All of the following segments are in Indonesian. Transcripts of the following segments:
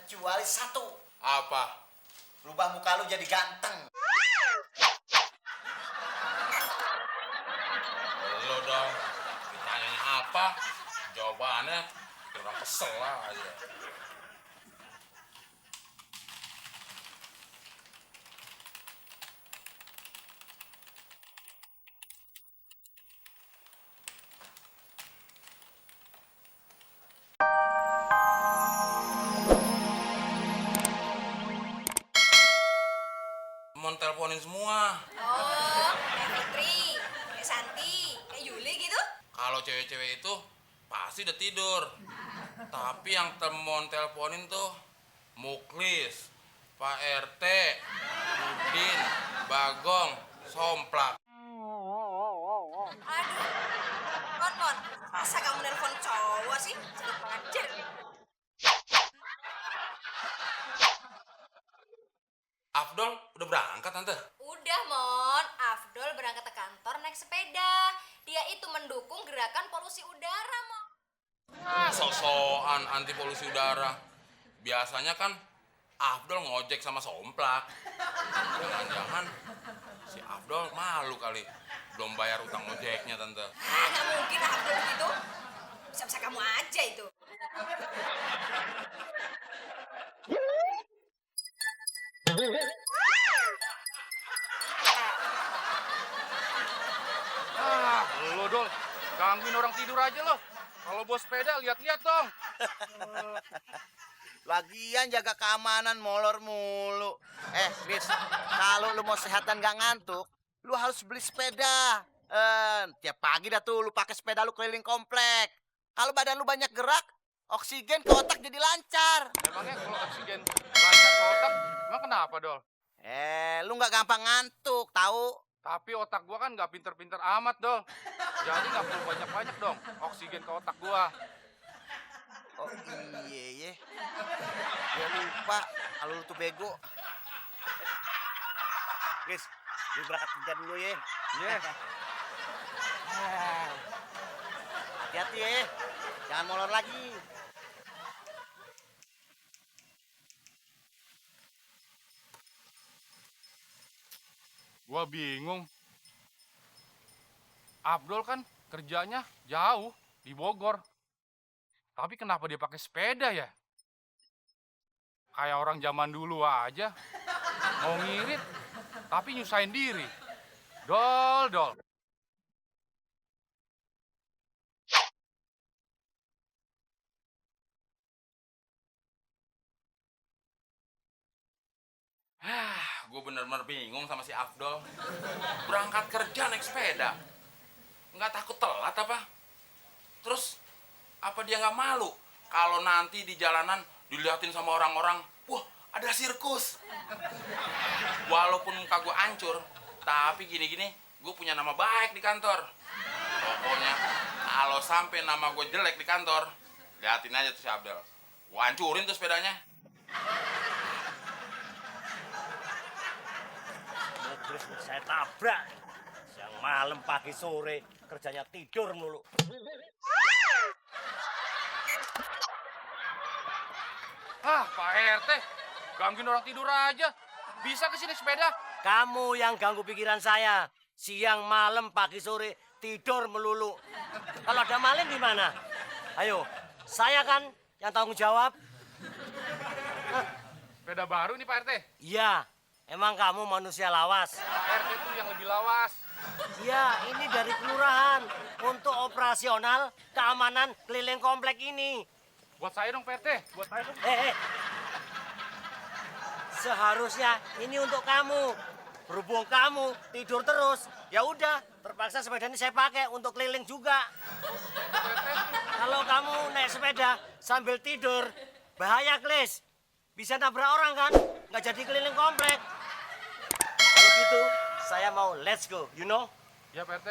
Kecuali satu. Apa? Rubah muka lu jadi ganteng. Lo dong. Ditanyanya apa? Jawabannya bikin orang kesel lah aja. Mau teleponin semua. Oh, kayak Fitri, kayak Santi, kayak Yuli gitu? Kalau cewek-cewek itu pasti udah tidur. Tapi yang temon teleponin tuh Muklis, Pak RT, Udin, Bagong, Somplak. Aduh, Mon, masa kamu nelpon cowok sih? Cepet banget. Afdol udah berangkat tante. Udah, Mon. Afdol berangkat ke kantor naik sepeda. Dia itu mendukung gerakan polusi udara, Mon. Sok-sokan anti polusi udara. Biasanya kan Afdol ngojek sama Somplak. Jangan-jangan si Afdol malu kali belum bayar utang ngojeknya tante. Nggak mungkin Afdol begitu. Bisa-bisa kamu aja itu. Lo Dol, gangguin orang tidur aja lo. Kalau bos sepeda lihat-lihat dong. Lagian jaga keamanan molor mulu. Chris, kalau lu mau sehat dan gak ngantuk, lu harus beli sepeda. Tiap pagi dah tuh lu pakai sepeda lu keliling komplek. Kalau badan lu banyak gerak, oksigen ke otak jadi lancar. Emangnya kalau oksigen lancar ke otak, emang kenapa Dol? Lu nggak gampang ngantuk, tahu? Tapi otak gua kan nggak pinter-pinter amat Dol. Jadi nggak perlu banyak-banyak dong oksigen ke otak gua. Oh iya. Gua lupa kalau lu tuh bego. Chris, lu berangkat kerja dulu ya. Iya. Hati-hati ya. Jangan molor lagi. Gua bingung. Abdul kan kerjanya jauh di Bogor. Tapi kenapa dia pakai sepeda ya? Kayak orang zaman dulu aja. Mau ngirit, tapi nyusahin diri. Dol. Gue bener-bener bingung sama si Afdol. Berangkat kerja naik sepeda. Nggak takut telat apa? Terus, apa dia nggak malu kalau nanti di jalanan diliatin sama orang-orang, wah ada sirkus. Walaupun muka gue hancur, tapi gini-gini gue punya nama baik di kantor. Pokoknya kalau sampai nama gue jelek di kantor, liatin aja tuh si Abdel. Gue hancurin tuh sepedanya. Terus saya tabrak. Siang malam pagi sore kerjanya tidur mulu. Pak RT, gangguin orang tidur aja. Bisa kesini sepeda? Kamu yang ganggu pikiran saya. Siang malam pagi sore tidur melulu. Kalau ada maling gimana? Ayo, saya kan yang tanggung jawab. Sepeda baru nih Pak RT. Iya, emang kamu manusia lawas. Pak RT tuh yang lebih lawas. Iya, ini dari kelurahan untuk operasional keamanan keliling komplek ini. Buat saya dong Pak RT, buat saya dong. Seharusnya ini untuk kamu. Berhubung kamu tidur terus, ya udah, terpaksa sepeda ini saya pakai untuk keliling juga. Kalau kamu naik sepeda sambil tidur, bahaya, Klis. Bisa nabrak orang kan? Nggak jadi keliling komplek. Kalau gitu, saya mau let's go, you know? Ya Pak RT.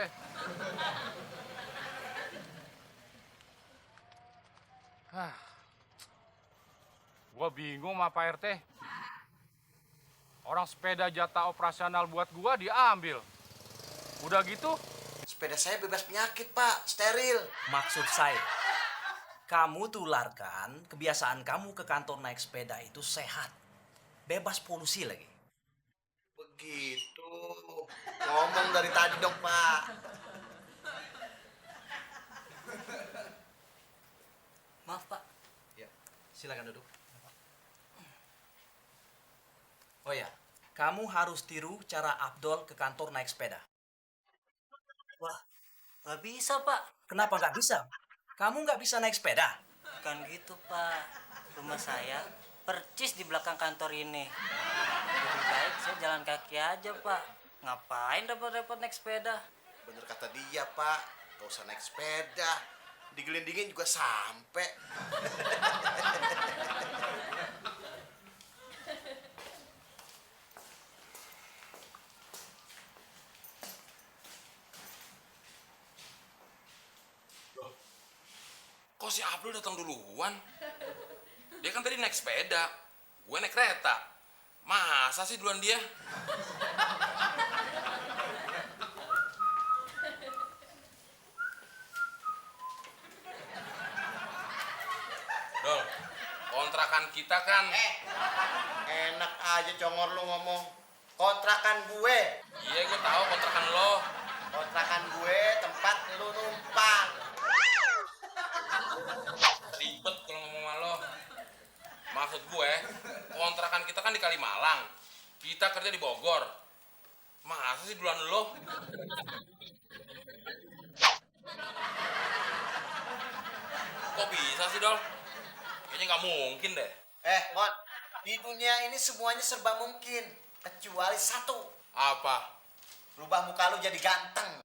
Gua bingung sama Pak RT. Orang sepeda jatah operasional buat gua diambil. Udah gitu, Sepeda saya bebas penyakit, Pak. Steril. Maksud saya, kamu tularkan kebiasaan kamu ke kantor naik sepeda itu sehat. Bebas polusi lagi. Begitu. Ngomong dari tadi dong, Pak. Maaf, Pak. Ya, silakan duduk. Oh ya, kamu harus tiru cara Abdul ke kantor naik sepeda. Wah, nggak bisa, Pak. Kenapa nggak bisa? Kamu nggak bisa naik sepeda? Bukan gitu, Pak. Rumah saya percis di belakang kantor ini. Lebih baik saya jalan kaki aja, Pak. Ngapain repot-repot naik sepeda? Bener kata dia, Pak. Gak usah naik sepeda. Digelindingin juga sampai. Kok si Abdul datang duluan? Dia kan tadi naik sepeda, gue naik kereta. Masa sih duluan dia? Dol, kontrakan kita kan... Enak aja congor lu ngomong. Kontrakan gue. Iya, gue tahu kontrakan lo. Kontrakan gue tempat lu numpang. Ribet kalau ngomong sama lo. Maksud gue, kontrakan kita kan di Kalimalang. Kita kerja di Bogor. Masa sih duluan lo? Kok bisa sih, Dol? Kayaknya nggak mungkin deh. Mon, di dunia ini semuanya serba mungkin. Kecuali satu. Apa? Rubah muka lu jadi ganteng.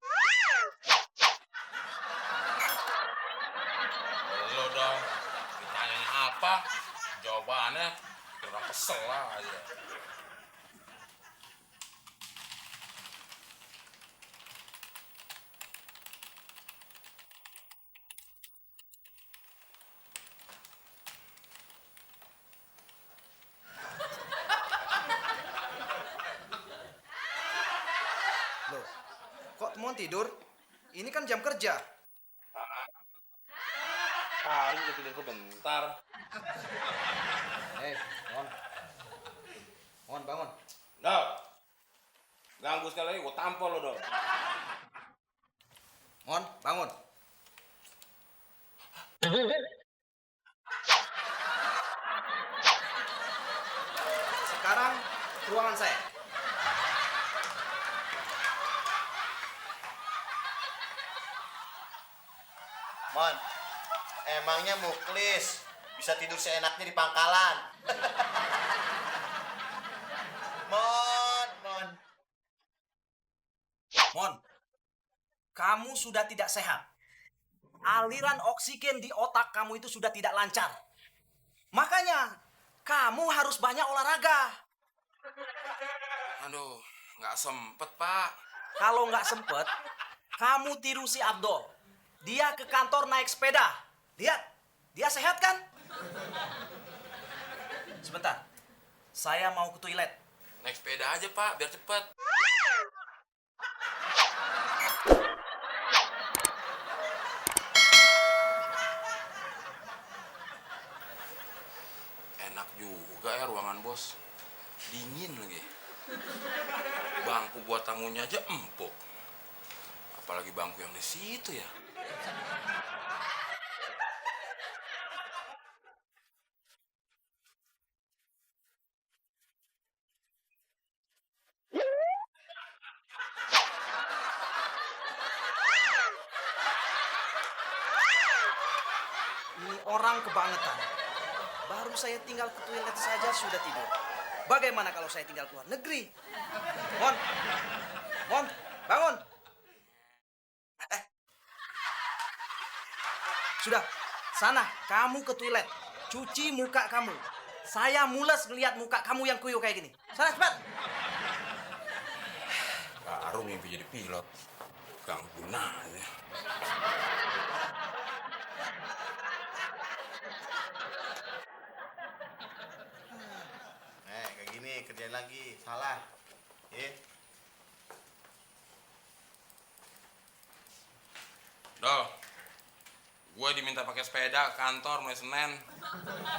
Lo dong. Ditanyanya apa? Jawabannya kurang kesel lah aja. Loh, kok temuan tidur? Ini kan jam kerja. Paling gue tidur sebentar. Mon. Mon, bangun. Dol. Ganggu sekali lagi, gue tampol lo, Dol. Mon, bangun. Sekarang ke ruangan saya. Mon, emangnya muklis bisa tidur seenaknya di pangkalan? Mon. Mon, kamu sudah tidak sehat. Aliran oksigen di otak kamu itu sudah tidak lancar. Makanya, kamu harus banyak olahraga. Aduh, nggak sempet, Pak. Kalau nggak sempet, kamu tiru si Abdul. Dia ke kantor naik sepeda. Lihat, dia sehat kan? Sebentar, saya mau ke toilet. Naik sepeda aja, Pak, biar cepet. Enak juga ya ruangan bos. Dingin lagi. Bangku buat tamunya aja empuk. Apalagi bangku yang di situ ya. Ini orang kebangetan. Baru saya tinggal ke toilet saja sudah tidur. Bagaimana kalau saya tinggal keluar negeri? Mon, Mon, bangun. Sudah, sana kamu ke toilet. Cuci muka kamu. Saya mules ngelihat muka kamu yang kuyuh kayak gini. Sana cepat. Baru mimpi jadi pilot. Ganggu aja. Kayak gini kerjain lagi. Salah. Dol, Gue diminta pakai sepeda ke kantor mulai Senin.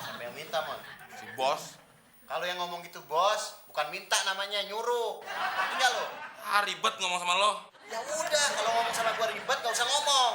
Siapa yang minta, Mon? Si bos. Kalau yang ngomong gitu, bos, bukan minta namanya, nyuruh. Ngerti nggak lo? Ribet ngomong sama lo. Ya udah, kalau ngomong sama gua ribet, gak usah ngomong.